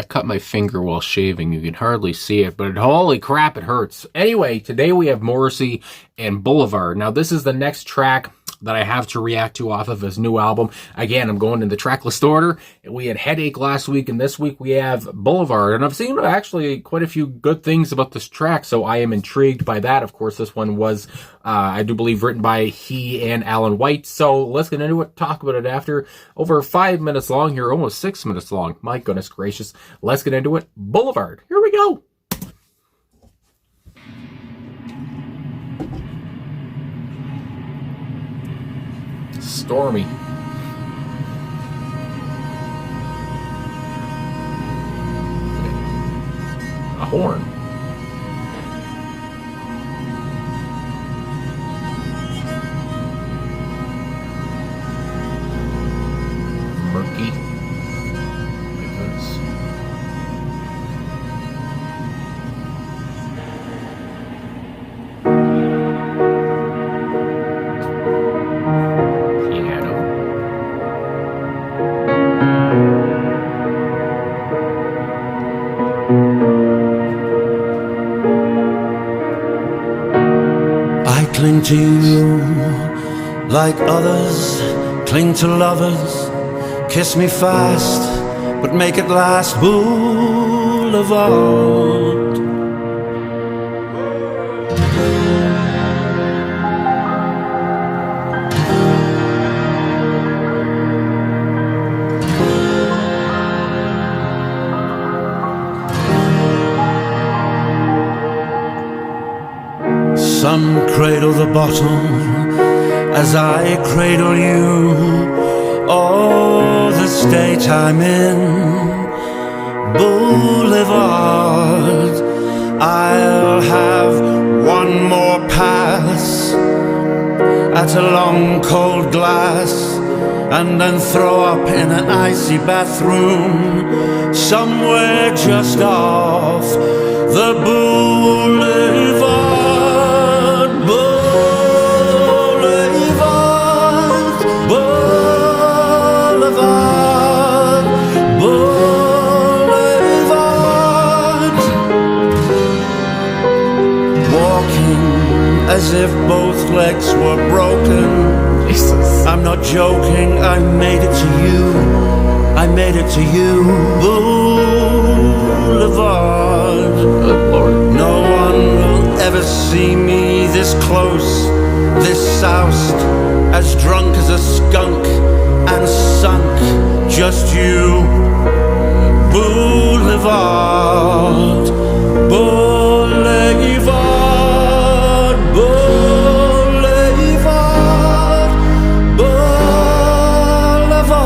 I cut my finger while shaving. You can hardly see it, but holy crap, it hurts. Anyway, today we have Morrissey and Boulevard. Now, this is the next track that I have to react to off of his new album. Again, I'm going in the tracklist order. We had Headache last week, and this week we have Boulevard. And I've seen actually quite a few good things about this track, so I am intrigued by that. Of course, this one was, I do believe, written by he and Alan White. So let's get into it, talk about it after. Over 5 minutes long here, almost 6 minutes long. My goodness gracious. Let's get into it. Boulevard. Here we go. Stormy. A horn. Murky. Cling to you like others cling to lovers. Kiss me fast, but make it last. Boulevard. Some cradle the bottom as I cradle you. Oh, the state I'm in. Boulevard. I'll have one more pass at a long cold glass, and then throw up in an icy bathroom somewhere just off the boulevard. As if both legs were broken. Jesus. I'm not joking, I made it to you. I made it to you. Boulevard. Good Lord. No one will ever see me this close, this soused, as drunk as a skunk and sunk. Just you. Boulevard. Boulevard. Boulevard, Boulevard, Boulevard.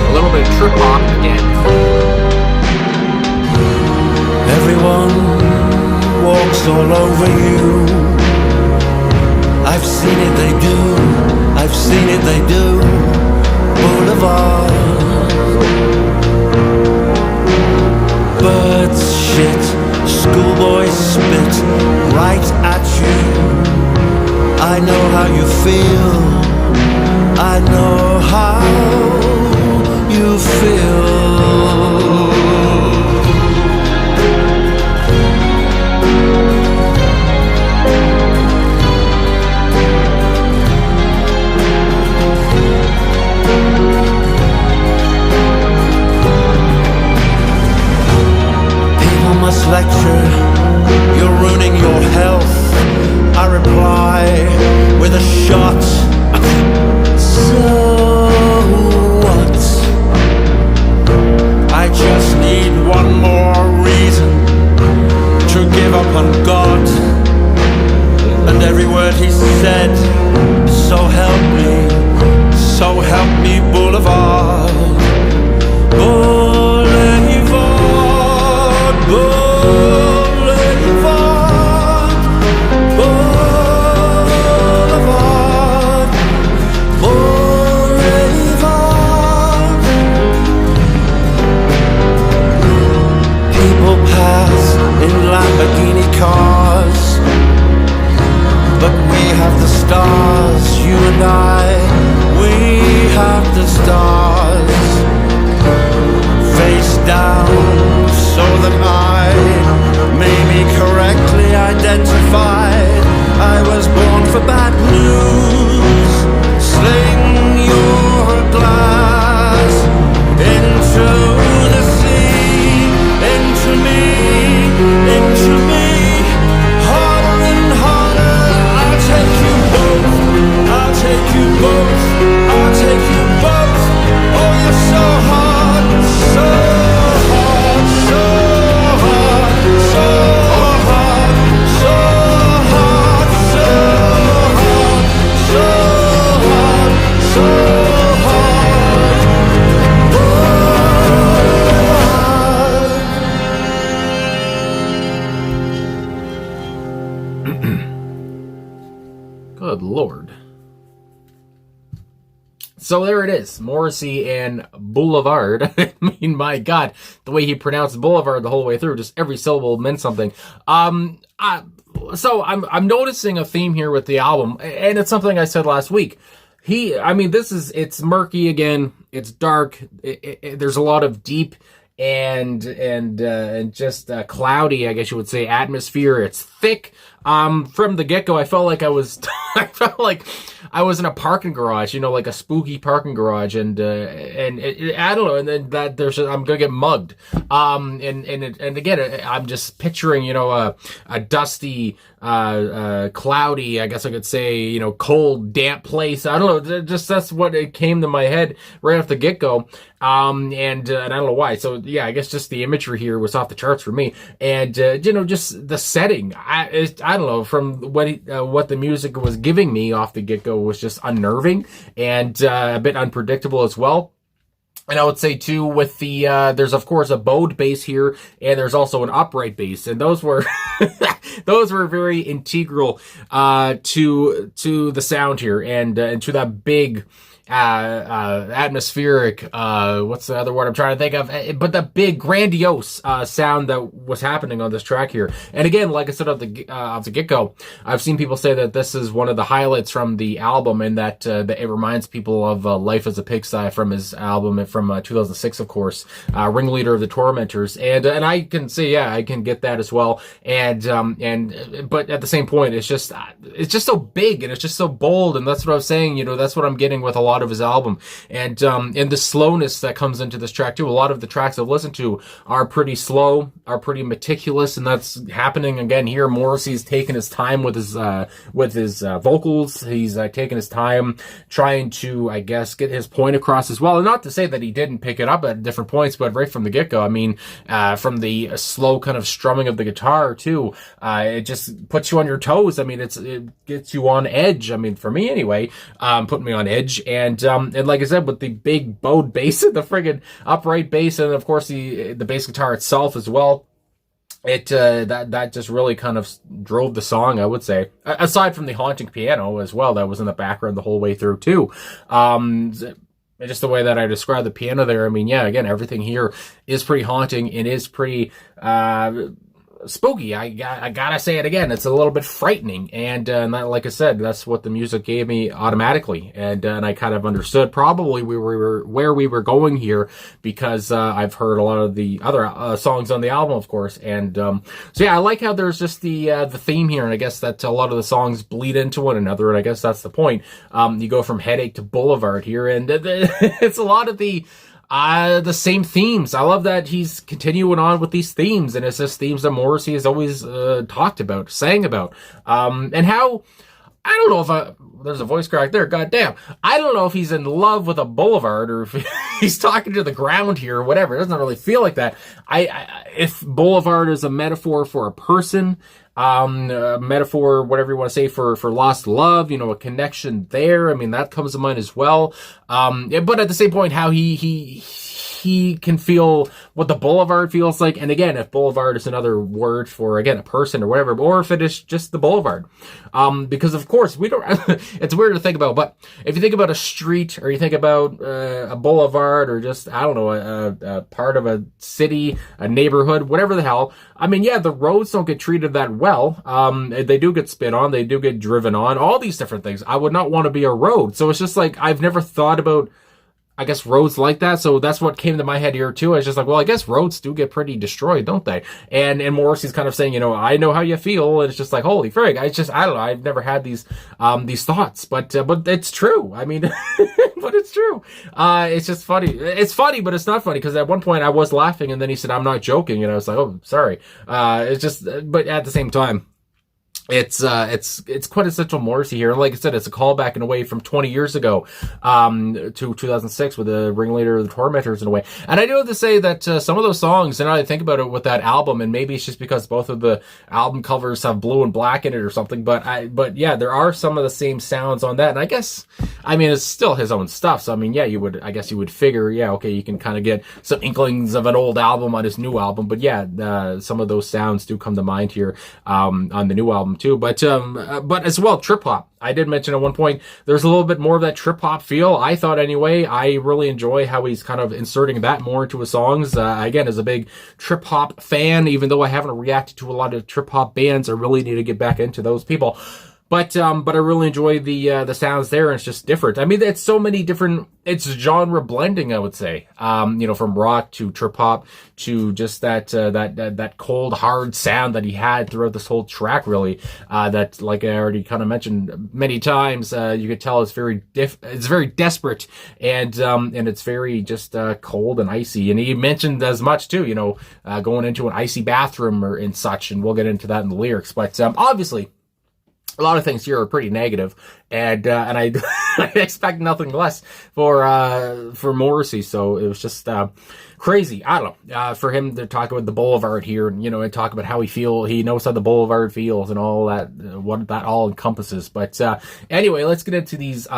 A little bit of trip hop again. Everyone walks all over you. I've seen it, they do. I've seen it, they do. Boulevard. Birds shit, schoolboys spit right at you. I know how you feel. I know how you feel. identified. I was born for bad news. Sling your glass into the sea, into me, harder and harder. I'll take you both, I'll take you both, I'll take you both. Oh, you're so hard, so hard, so hard, so hard, so hard, so hard, so hard, so hard. Good Lord. So there it is, Morrissey and Boulevard. I mean, my God, the way he pronounced Boulevard the whole way through, just every syllable meant something. So I'm noticing a theme here with the album, and it's something I said last week. It's murky again. It's dark. There's a lot of deep and just cloudy, I guess you would say, atmosphere. It's thick. From the get-go, I felt like I was in a parking garage, like a spooky parking garage, and I don't know, and then I'm gonna get mugged. And again, I'm just picturing, a dusty, cloudy, I guess I could say, cold, damp place. I don't know, just that's what it came to my head right off the get-go. And I don't know why. So yeah, I guess just the imagery here was off the charts for me, and just the setting. I don't know, from what the music was giving me off the get-go was just unnerving and a bit unpredictable as well. And I would say too, with the there's of course a bowed bass here, and there's also an upright bass, and those were those were very integral to the sound here, and to that big atmospheric, what's the other word I'm trying to think of, but the big grandiose sound that was happening on this track here. And again, like I said off the get-go, I've seen people say that this is one of the highlights from the album, and that it reminds people of Life as a Pigsty from his album from 2006, of course, Ringleader of the Tormentors. And I can say, yeah, I can get that as well. And but at the same point, it's just so big, and it's just so bold, and that's what I was saying, that's what I'm getting with a lot of his album, and the slowness that comes into this track too. A lot of the tracks I've listened to are pretty slow, are pretty meticulous, and that's happening again here. Morrissey's taking his time with his vocals. He's taking his time trying to, I guess, get his point across as well. And not to say that he didn't pick it up at different points, but right from the get-go, I mean, from the slow kind of strumming of the guitar too, it just puts you on your toes. I mean, it gets you on edge. I mean, for me anyway, putting me on edge. And like I said, with the big bowed bass and the friggin' upright bass, and of course the bass guitar itself as well, that just really kind of drove the song, I would say. Aside from the haunting piano as well, that was in the background the whole way through too. Just the way that I described the piano there, I mean, yeah, again, everything here is pretty haunting and is pretty spooky. I gotta say it again. It's a little bit frightening, and that, like I said, that's what the music gave me automatically, and I kind of understood probably where we were going here, because I've heard a lot of the other songs on the album, of course, and so yeah, I like how there's just the theme here, and I guess that a lot of the songs bleed into one another, and I guess that's the point. You go from Headache to Boulevard here, and it's a lot of the same themes. I love that he's continuing on with these themes, and it's just themes that Morrissey has always talked about, sang about, and how, I don't know if there's a voice crack there, goddamn. I don't know if he's in love with a boulevard, or if he's talking to the ground here, or whatever. It doesn't really feel like that. If boulevard is a metaphor for a person, a metaphor, whatever you want to say, for lost love, a connection there, I mean, that comes to mind as well. But at the same point, how he can feel what the boulevard feels like. And again, if boulevard is another word for, again, a person or whatever, or if it is just the boulevard. Because of course we don't, it's weird to think about, but if you think about a street, or you think about a boulevard, or just, I don't know, a part of a city, a neighborhood, whatever the hell, I mean, yeah, the roads don't get treated that well. They do get spit on, they do get driven on, all these different things. I would not want to be a road. So it's just like, I've never thought about I guess roads like that. So that's what came to my head here too. I was just like, well, I guess roads do get pretty destroyed, don't they? And Morrissey's kind of saying, you know, I know how you feel. And it's just like, holy frig. I don't know. I've never had these thoughts, but it's true. I mean, but it's true. It's just funny. It's funny, but it's not funny because at one point I was laughing and then he said, I'm not joking. And I was like, oh, sorry. It's just, but at the same time, it's quintessential Morrissey here. And like I said, it's a callback in a way from 20 years ago, to 2006 with the ringleader of the Tormentors in a way. And I do have to say that, some of those songs, and I think about it with that album, and maybe it's just because both of the album covers have blue and black in it or something, but yeah, there are some of the same sounds on that. And I guess, I mean, it's still his own stuff. So, I mean, yeah, I guess you would figure, yeah, okay, you can kind of get some inklings of an old album on his new album. But yeah, some of those sounds do come to mind here, on the new album too, but as well, trip hop. I did mention at one point there's a little bit more of that trip hop feel. I thought anyway. I really enjoy how he's kind of inserting that more into his songs. Again, as a big trip hop fan, even though I haven't reacted to a lot of trip hop bands, I really need to get back into those people. But I really enjoy the sounds there, and it's just different. I mean, it's so many different, it's genre blending, I would say. You know, from rock to trip hop to just that cold, hard sound that he had throughout this whole track, really. That, like I already kind of mentioned many times, you could tell it's very desperate, and it's very just cold and icy. And he mentioned as much too, you know, going into an icy bathroom or and such, and we'll get into that in the lyrics. But obviously, a lot of things here are pretty negative, and I, I expect nothing less for Morrissey. So it was just crazy. I don't know, for him to talk about the Boulevard here, and you know, and talk about how he knows how the Boulevard feels and all that, what that all encompasses. But anyway, let's get into these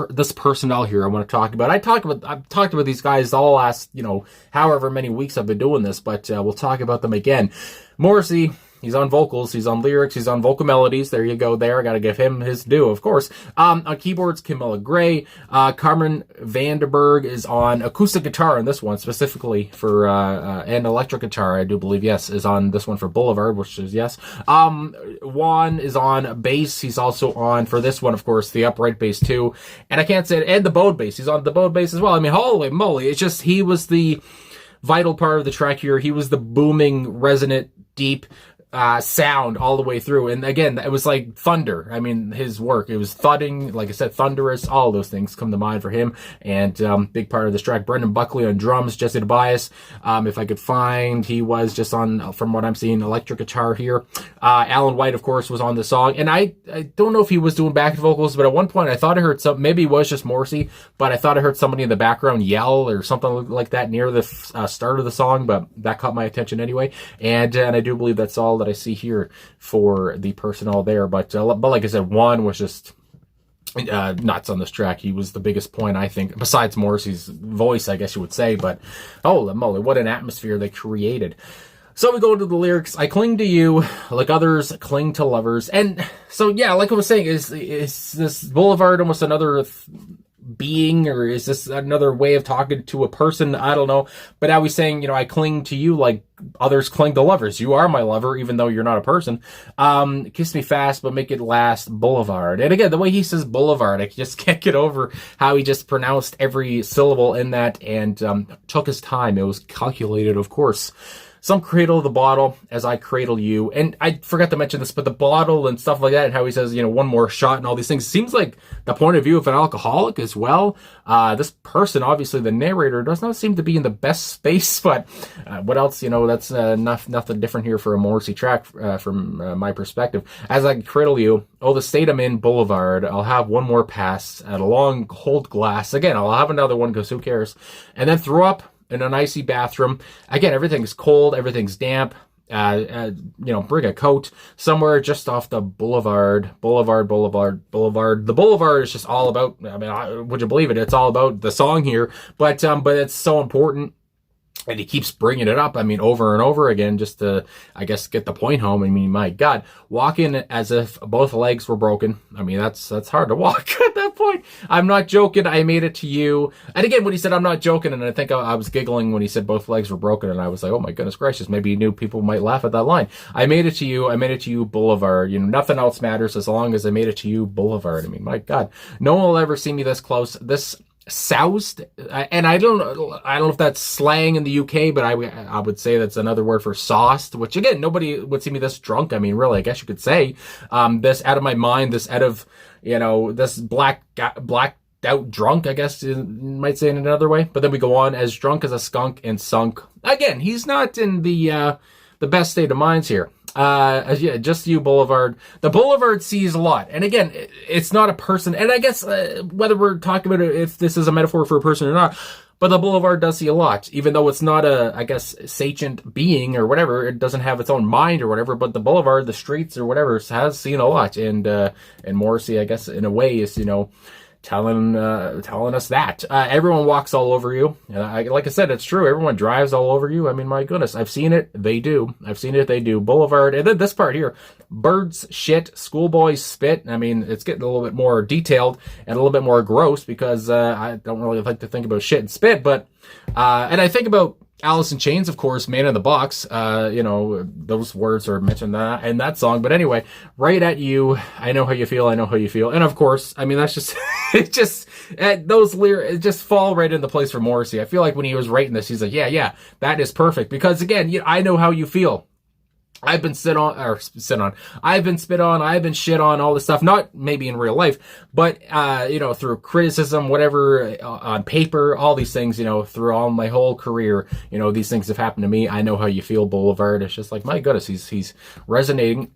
this personnel here I want to talk about. I've talked about these guys all last, you know, however many weeks I've been doing this, but we'll talk about them again. Morrissey. He's on vocals, he's on lyrics, he's on vocal melodies. There you go there. I gotta give him his due, of course. On keyboards, Camilla Gray. Carmen Vanderberg is on acoustic guitar on this one, specifically for, and electric guitar, I do believe, yes, is on this one for Boulevard, which is yes. Juan is on bass. He's also on, for this one, of course, the upright bass too. And I can't say it, and the bowed bass. He's on the bowed bass as well. I mean, holy moly. It's just, he was the vital part of the track here. He was the booming, resonant, deep, sound all the way through. And again, it was like thunder. I mean, his work, it was thudding, like I said, thunderous, all those things come to mind for him. And big part of this track. Brendan Buckley on drums, Jesse Tobias, if I could find, he was just on, from what I'm seeing, electric guitar here. Alan White, of course, was on the song, and I don't know if he was doing backing vocals, but at one point I thought I heard some, maybe it was just Morrissey, but I thought I heard somebody in the background yell or something like that near the start of the song, but that caught my attention anyway. And I do believe that's all that I see here for the personnel there. But like I said, Juan was just nuts on this track. He was the biggest point, I think, besides Morrissey's voice, I guess you would say. But holy moly, what an atmosphere they created. So we go into the lyrics. I cling to you like others cling to lovers. And so, yeah, like I was saying, is this Boulevard almost another being, or is this another way of talking to a person? I don't know. But now he's saying, you know, I cling to you like others cling to lovers. You are my lover, even though you're not a person. Kiss me fast, but make it last, Boulevard. And again, the way he says Boulevard, I just can't get over how he just pronounced every syllable in that, and took his time. It was calculated, of course. Some cradle the bottle as I cradle you. And I forgot to mention this, but the bottle and stuff like that, and how he says, you know, one more shot and all these things, seems like the point of view of an alcoholic as well. This person, obviously the narrator, does not seem to be in the best space, but what else, you know, that's nothing different here for a Morrissey track from my perspective. As I cradle you, oh, the state I'm in, Boulevard, I'll have one more pass at a long cold glass. Again, I'll have another one because who cares? And then throw up in an icy bathroom. Again, everything's cold, everything's damp. You know, bring a coat somewhere just off the Boulevard. The Boulevard is just all about, I mean, would you believe it? It's all about the song here, but it's so important. And he keeps bringing it up, I mean, over and over again, just to, I guess, get the point home. I mean, my God, walking as if both legs were broken. I mean, that's hard to walk at that point. I'm not joking. I made it to you. And again, when he said, I'm not joking, and I think I was giggling when he said both legs were broken. And I was like, oh my goodness gracious, maybe he knew people might laugh at that line. I made it to you, Boulevard. You know, nothing else matters as long as I made it to you, Boulevard. I mean, my God, no one will ever see me this close. This soused, and I don't know if that's slang in the UK, but I would say that's another word for sauced, which again, nobody would see me this drunk. I mean, really, I guess you could say, this out of my mind, this out of, this blacked out drunk, I guess you might say in another way. But then we go on, as drunk as a skunk and sunk. Again, he's not in the best state of minds here. Yeah, just you, Boulevard. The Boulevard sees a lot. And again, it's not a person. And I guess whether we're talking about if this is a metaphor for a person or not, but the Boulevard does see a lot. Even though it's not a, I guess, sentient being or whatever, it doesn't have its own mind or whatever, but the Boulevard, the streets or whatever, has seen a lot. And Morrissey, I guess, in a way is, telling us that everyone walks all over you. Like I said, it's true. Everyone drives all over you. I mean, my goodness, I've seen it. They do. I've seen it. They do. Boulevard, and then this part here: birds shit, schoolboys spit. I mean, it's getting a little bit more detailed and a little bit more gross because I don't really like to think about shit and spit, but and I think about Alice in Chains, of course, Man in the Box. Those words are mentioned in that song. But anyway, right at you. I know how you feel. I know how you feel. And of course, I mean, that's just, those lyrics just fall right into place for Morrissey. I feel like when he was writing this, he's like, yeah, that is perfect. Because again, I know how you feel. I've been I've been spit on, I've been shit on, all this stuff, not maybe in real life, but, through criticism, whatever, on paper, all these things, through all my whole career, these things have happened to me. I know how you feel, Boulevard. It's just like, my goodness, he's resonating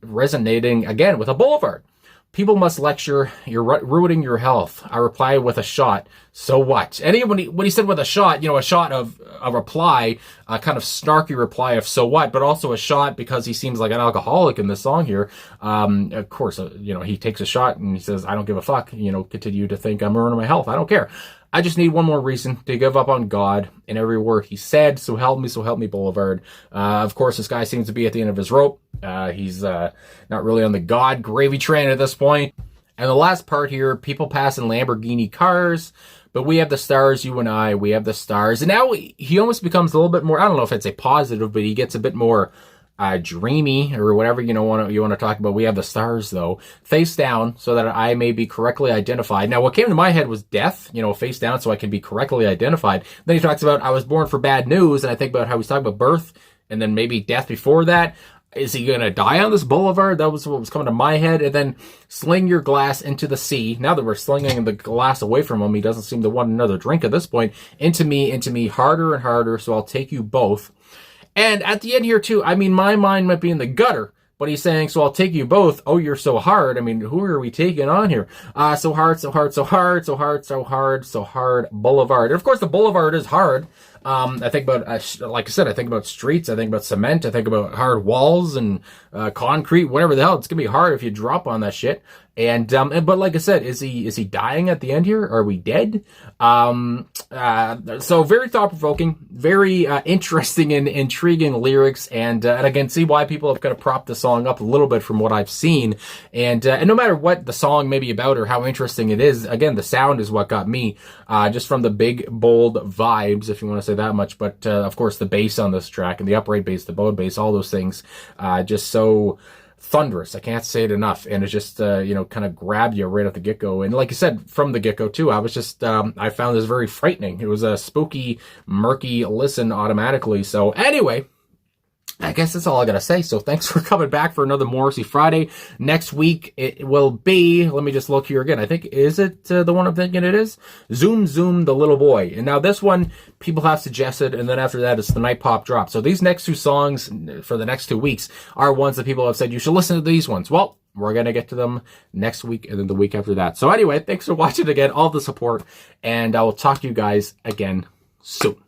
again with a Boulevard. People must lecture, you're ruining your health. I reply with a shot. So what? And when he said with a shot, a shot of a reply, a kind of snarky reply of so what, but also a shot because he seems like an alcoholic in this song here. Of course, he takes a shot and he says, I don't give a fuck, continue to think I'm ruining my health. I don't care. I just need one more reason to give up on God in every word he said. So help me, Boulevard. Of course, this guy seems to be at the end of his rope. He's not really on the God gravy train at this point. And the last part here, people pass in Lamborghini cars, but we have the stars, you and I, we have the stars. And now he almost becomes a little bit more, I don't know if it's a positive, but he gets a bit more dreamy or whatever you want to talk about. We have the stars though, face down so that I may be correctly identified. Now what came to my head was death, face down so I can be correctly identified. Then he talks about I was born for bad news, and I think about how he's talking about birth and then maybe death before that. Is he going to die on this Boulevard? That was what was coming to my head. And then sling your glass into the sea. Now that we're slinging the glass away from him, he doesn't seem to want another drink at this point. Into me, harder and harder. So I'll take you both. And at the end here too, I mean, my mind might be in the gutter, but he's saying, so I'll take you both. Oh, you're so hard. I mean, who are we taking on here? So hard, so hard, so hard, so hard, so hard, so hard, Boulevard. And of course, the Boulevard is hard. I think about, like I said, I think about streets, I think about cement, I think about hard walls and concrete, whatever the hell. It's gonna be hard if you drop on that shit. And but like I said, is he dying at the end here? Are we dead? So very thought-provoking, very interesting and intriguing lyrics, and I can see why people have kind of propped the song up a little bit from what I've seen. And no matter what the song may be about or how interesting it is, again, the sound is what got me, just from the big, bold vibes, if you want to say that much. But of course, the bass on this track and the upright bass, the bowed bass, all those things, just so thunderous. I can't say it enough. And it just, kind of grabbed you right at the get-go. And like I said, from the get-go too, I was just, I found this very frightening. It was a spooky, murky listen automatically. So anyway, I guess that's all I gotta say. So thanks for coming back for another Morrissey Friday. Next week, it will be, let me just look here again. I think, is it the one I'm thinking it is? Zoom, Zoom, the Little Boy. And now this one, people have suggested, and then after that, it's the Night Pop Drop. So these next two songs for the next 2 weeks are ones that people have said, you should listen to these ones. Well, we're going to get to them next week and then the week after that. So anyway, thanks for watching again, all the support, and I will talk to you guys again soon.